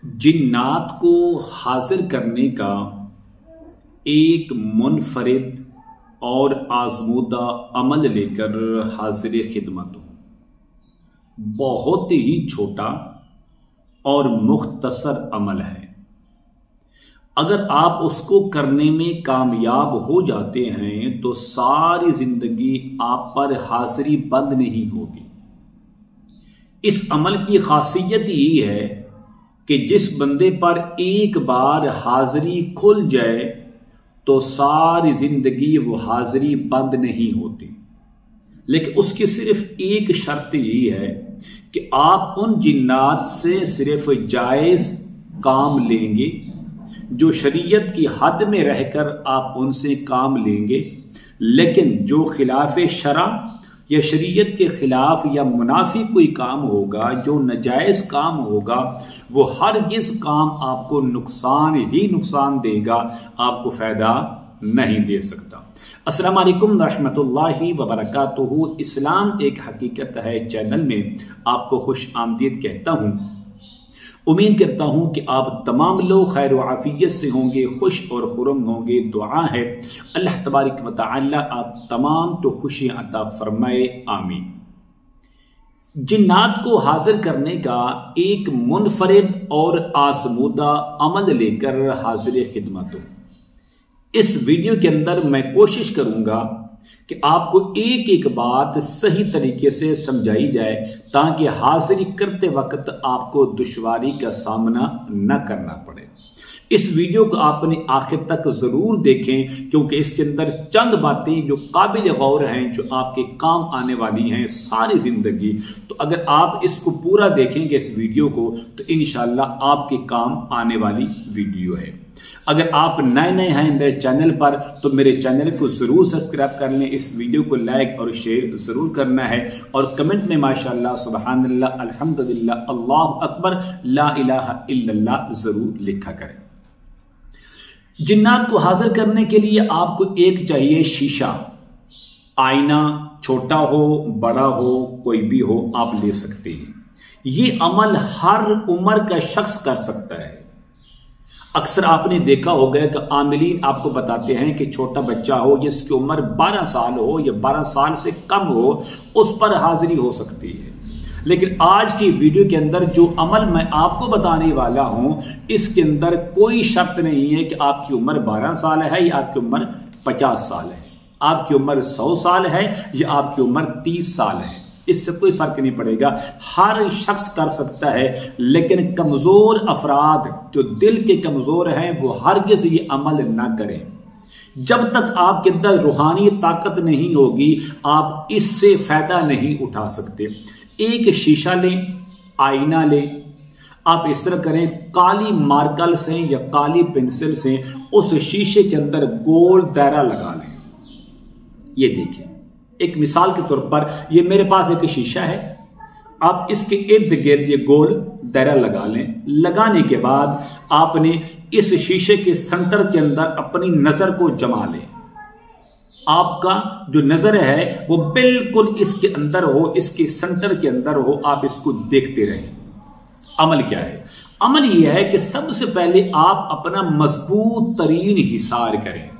जिन्नात को हाजिर करने का एक मुनफरिद और आजमूदा अमल लेकर हाजिर खिदमत हूँ। बहुत ही छोटा और मुख्तसर अमल है। अगर आप उसको करने में कामयाब हो जाते हैं तो सारी जिंदगी आप पर हाजिरी बंद नहीं होगी। इस अमल की खासियत यही है कि जिस बंदे पर एक बार हाजिरी खुल जाए तो सारी जिंदगी वो हाजिरी बंद नहीं होती। लेकिन उसकी सिर्फ एक शर्त यही है कि आप उन जिन्नात से सिर्फ जायज़ काम लेंगे, जो शरीयत की हद में रहकर आप उनसे काम लेंगे। लेकिन जो खिलाफ शरा या शरीयत के खिलाफ या मुनाफी कोई काम होगा, जो नाजायज़ काम होगा, वो हरगिज़ काम आपको नुकसान ही नुकसान देगा, आपको फ़ायदा नहीं दे सकता। अस्सलाम वालेकुम रहमतुल्लाहि व बरकातुहू। इस्लाम एक हकीकत है चैनल में आपको खुश आमदीद कहता हूँ। उम्मीद करता हूँ कि आप तमाम लोग खैर व आफियत से होंगे, खुश और खुरम होंगे। दुआ है अल्लाह तबारक व तआला आप तमाम तो खुशियाँ अता फरमाए, आमीन। जिन्नात को हाजिर करने का एक मुनफरिद और आजमूदा अमल लेकर हाजिर खिदमत हूँ। इस वीडियो के अंदर मैं कोशिश करूंगा कि आपको एक एक बात सही तरीके से समझाई जाए ताकि हाजिरी करते वक्त आपको दुश्वारी का सामना न करना पड़े। इस वीडियो को आपने आखिर तक जरूर देखें क्योंकि इसके अंदर चंद बातें जो काबिल गौर हैं, जो आपके काम आने वाली हैं सारी जिंदगी। तो अगर आप इसको पूरा देखेंगे इस वीडियो को तो इंशाल्लाह आपके काम आने वाली वीडियो है। अगर आप नए हैं मेरे चैनल पर तो मेरे चैनल को जरूर सब्सक्राइब कर लें, इस वीडियो को लाइक और शेयर जरूर करना है और कमेंट में माशाअल्लाह सुबहानल्लाह अल्हम्दुलिल्लाह अल्लाहु अकबर ला इलाहा इल्लल्लाह जरूर लिखा करें। जिन्नात को हाजिर करने के लिए आपको एक चाहिए शीशा, आईना, छोटा हो बड़ा हो कोई भी हो आप ले सकते हैं। ये अमल हर उम्र का शख्स कर सकता है। अक्सर आपने देखा होगा कि आमिलीन आपको बताते हैं कि छोटा बच्चा हो जिसकी उम्र 12 साल हो या 12 साल से कम हो उस पर हाजिरी हो सकती है। लेकिन आज की वीडियो के अंदर जो अमल मैं आपको बताने वाला हूं इसके अंदर कोई शर्त नहीं है कि आपकी उम्र 12 साल है या आपकी उम्र 50 साल है, आपकी उम्र 100 साल है या आपकी उम्र 30 साल है, इससे कोई फर्क नहीं पड़ेगा। हर शख्स कर सकता है। लेकिन कमजोर अफराद जो दिल के कमजोर हैं वो हरगिज़ ये अमल ना करें। जब तक आपके अंदर रूहानी ताकत नहीं होगी आप इससे फायदा नहीं उठा सकते। एक शीशा लें, आईना लें, आप इस तरह करें काली मार्कर से या काली पेंसिल से उस शीशे के अंदर गोल दायरा लगा लें। ये देखिए, एक मिसाल के तौर पर ये मेरे पास एक शीशा है, आप इसके इर्द गिर्द ये गोल दायरा लगा लें। लगाने के बाद आपने इस शीशे के सेंटर के अंदर अपनी नजर को जमा लें। आपका जो नजर है वो बिल्कुल इसके अंदर हो, इसके सेंटर के अंदर हो, आप इसको देखते रहें। अमल क्या है? अमल यह है कि सबसे पहले आप अपना मजबूत तरीन हिसार करें।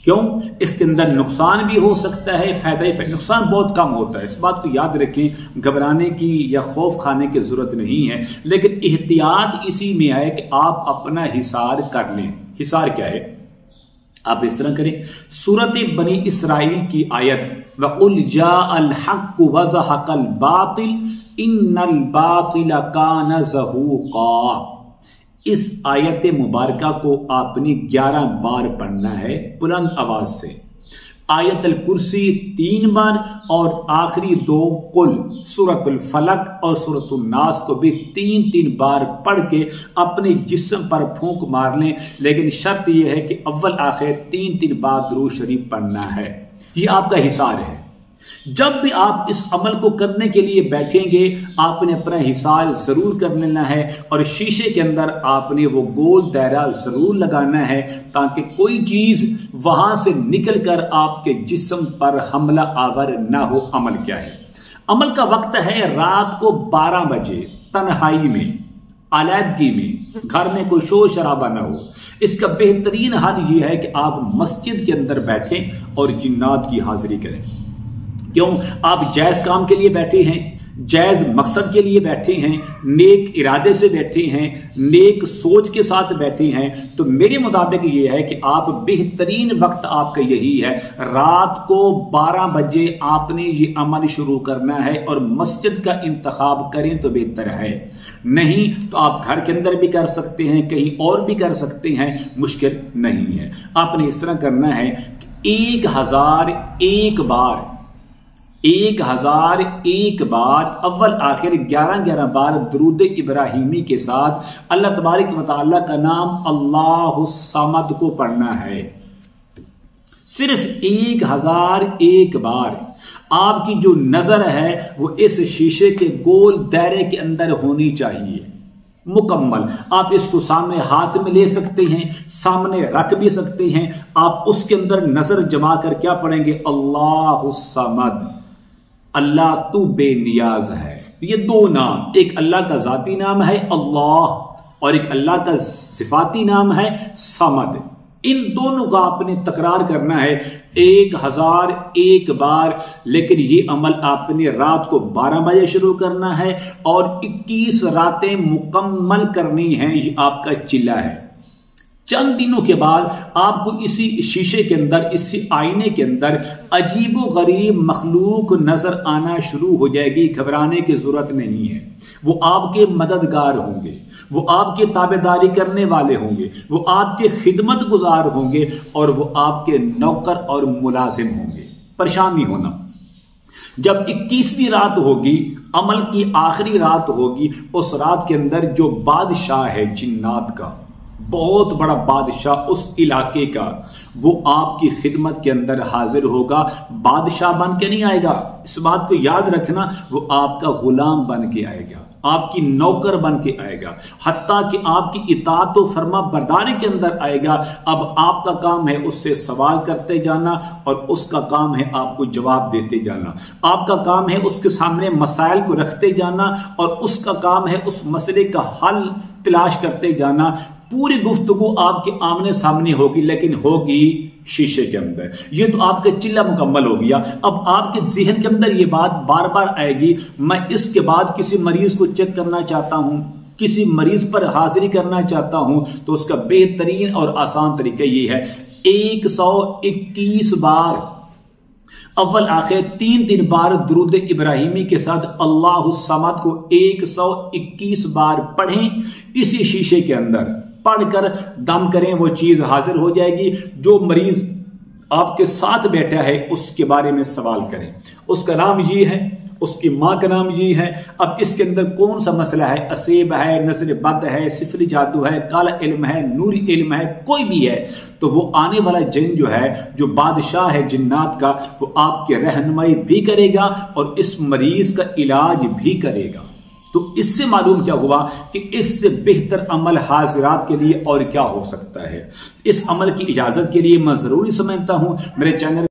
क्यों? इसके अंदर नुकसान भी हो सकता है, फायदा ही फायदा। नुकसान बहुत कम होता है, इस बात को याद रखें। घबराने की या खौफ खाने की जरूरत नहीं है, लेकिन एहतियात इसी में है कि आप अपना हिसार कर लें। हिसार क्या है? आप इस तरह करें, सूरत बनी इसराइल की आयत वक़ुल जाअल हक़्क़ु व ज़हक़ल बातिल इन्नल बातिल कान ज़हूक़ा। इस आयत मुबारका को आपने 11 बार पढ़ना है बुलंद आवाज से। आयतल कुर्सी 3 बार और आखिरी 2 कुल सूरतुल फलक और सूरतुल नास को भी 3-3 बार पढ़ के अपने जिस्म पर फूंक मार लें। लेकिन शर्त यह है कि अव्वल आखिर 3-3 बार दुरूद शरीफ पढ़ना है। ये आपका हिसार है। जब भी आप इस अमल को करने के लिए बैठेंगे आपने अपना हिसार जरूर कर लेना है और शीशे के अंदर आपने वो गोल दायरा जरूर लगाना है ताकि कोई चीज वहां से निकलकर आपके जिस्म पर हमला आवर ना हो। अमल क्या है? अमल का वक्त है रात को 12 बजे तन्हाई में। आलैदगी में, घर में कोई शोर शराबा ना हो। इसका बेहतरीन हल ये है कि आप मस्जिद के अंदर बैठें और जिन्नात की हाजिरी करें। क्यों? आप जायज काम के लिए बैठे हैं, जायज मकसद के लिए बैठे हैं, नेक इरादे से बैठे हैं, नेक सोच के साथ बैठे हैं, तो मेरे मुताबिक ये है कि आप बेहतरीन वक्त आपका यही है, रात को 12 बजे आपने ये अमल शुरू करना है और मस्जिद का इंतखाब करें तो बेहतर है। नहीं तो आप घर के अंदर भी कर सकते हैं, कहीं और भी कर सकते हैं, मुश्किल नहीं है। आपने इस तरह करना है कि 1001 बार अव्वल आखिर 11 बार दुरूद इब्राहिमी के साथ अल्लाह तबारक व तआला का नाम अल्लाहु समद को पढ़ना है। सिर्फ 1001 बार। आपकी जो नजर है वो इस शीशे के गोल दायरे के अंदर होनी चाहिए मुकम्मल। आप इसको सामने हाथ में ले सकते हैं, सामने रख भी सकते हैं। आप उसके अंदर नजर जमा कर क्या पढ़ेंगे? अल्लाहु समद, अल्लाह तू बेनियाज है। ये दो नाम, एक अल्लाह का जाती नाम है अल्लाह और एक अल्लाह का सिफाती नाम है समद। इन दोनों का आपने तकरार करना है 1001 बार। लेकिन ये अमल आपने रात को 12 बजे शुरू करना है और 21 रातें मुकम्मल करनी है। ये आपका चिल्ला है। चंद दिनों के बाद आपको इसी शीशे के अंदर, इसी आईने के अंदर अजीबो गरीब मखलूक नजर आना शुरू हो जाएगी। घबराने की जरूरत नहीं है। वो आपके मददगार होंगे, वो आपके ताबेदारी करने वाले होंगे, वो आपके खिदमत गुजार होंगे और वो आपके नौकर और मुलाजिम होंगे। परेशान नहीं होना। जब 21वीं रात होगी, अमल की आखिरी रात होगी, उस रात के अंदर जो बादशाह है जिन्नात का, बहुत बड़ा बादशाह उस इलाके का, वो आपकी खिदमत के अंदर हाजिर होगा। बादशाह बन के नहीं आएगा, इस बात को याद रखना। वो आपका गुलाम बन के आएगा, आपकी नौकर बन के आएगा, हत्ता कि आपकी इताअत व फर्मा बरदारी के अंदर आएगा। अब आपका काम है उससे सवाल करते जाना और उसका काम है आपको जवाब देते जाना। आपका काम है उसके सामने मसाइल को रखते जाना और उसका काम है उस मसले का हल तलाश करते जाना। पूरी गुफ्तगू आपके आमने सामने होगी, लेकिन होगी शीशे के अंदर। ये तो आपका चिल्ला मुकम्मल हो गया। अब आपके ज़हन के अंदर ये बात बार बार आएगी, मैं इसके बाद किसी मरीज को चेक करना चाहता हूं, किसी मरीज पर हाजिरी करना चाहता हूं, तो उसका बेहतरीन और आसान तरीका ये है 121 बार अव्वल आखिर 3 बार दुरूद इब्राहिमी के साथ अल्लाहु समद को 121 बार पढ़ें। इसी शीशे के अंदर पढ़कर दम करें, वो चीज हाजिर हो जाएगी। जो मरीज आपके साथ बैठा है उसके बारे में सवाल करें। उसका नाम ये है, उसकी माँ का नाम ये है। अब इसके अंदर कौन सा मसला है? असेब है, नजर बद है, सिफरी जादू है, काला इल्म है, नूरी इल्म है, कोई भी है, तो वो आने वाला जिन जो है, जो बादशाह है जिन्नात का, वो आपकी रहनुमाई भी करेगा और इस मरीज का इलाज भी करेगा। तो इससे मालूम क्या हुआ कि इससे बेहतर अमल हाजिरात के लिए और क्या हो सकता है। इस अमल की इजाजत के लिए मैं जरूरी समझता हूं मेरे चैनल